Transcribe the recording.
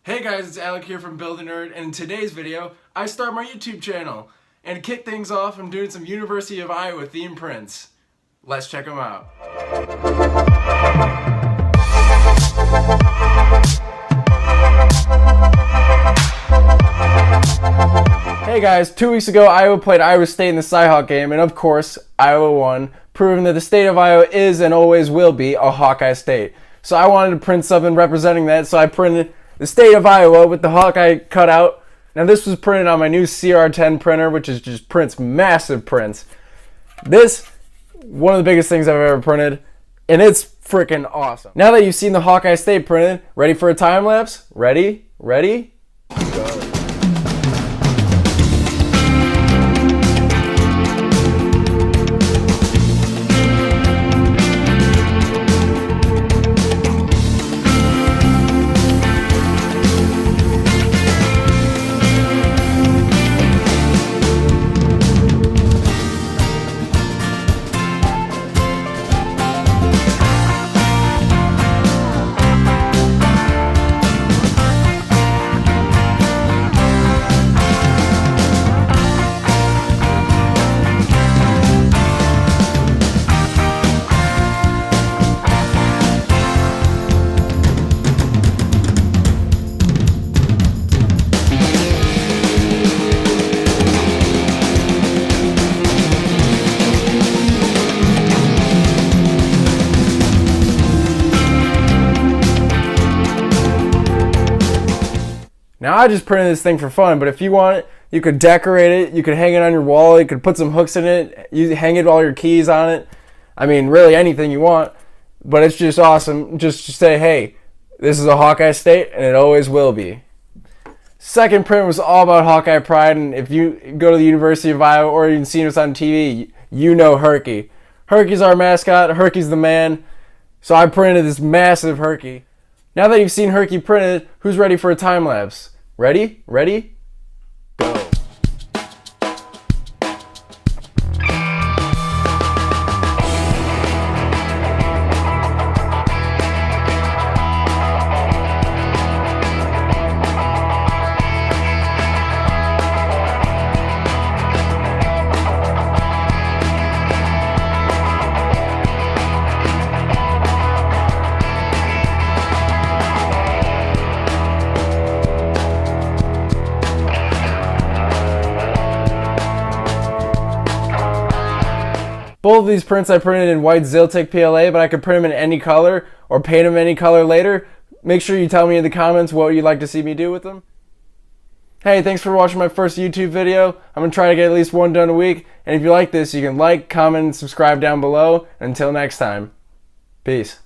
Hey guys, it's Alec here from Build a Nerd, and in today's video, I start my YouTube channel. And to kick things off, I'm doing some University of Iowa theme prints. Let's check them out. Hey guys, 2 weeks ago Iowa played Iowa State in the Cyhawk game, and of course, Iowa won, proving that the state of Iowa is and always will be a Hawkeye state. So I wanted to print something representing that, so I printed the state of Iowa with the Hawkeye cutout. Now this was printed on my new CR10 printer, which is just prints massive prints. This, one of the biggest things I've ever printed, and it's freaking awesome. Now that you've seen the Hawkeye state printed, ready for a time lapse? Ready? Ready? Go. Now I just printed this thing for fun, but if you want it, you could decorate it, you could hang it on your wall, you could put some hooks in it, you hang it all your keys on it. I mean, really anything you want, but it's just awesome just to say, hey, this is a Hawkeye state and it always will be. Second print was all about Hawkeye pride, and if you go to the University of Iowa or you've seen us on TV, you know Herky. Herky's our mascot, Herky's the man, so I printed this massive Herky. Now that you've seen Herky printed, who's ready for a time lapse? Ready? Ready? Go. Both of these prints I printed in white Ziltic PLA, but I could print them in any color or paint them any color later. Make sure you tell me in the comments what you'd like to see me do with them. Hey, thanks for watching my first YouTube video. I'm going to try to get at least one done a week. And if you like this, you can like, comment, and subscribe down below. Until next time, peace.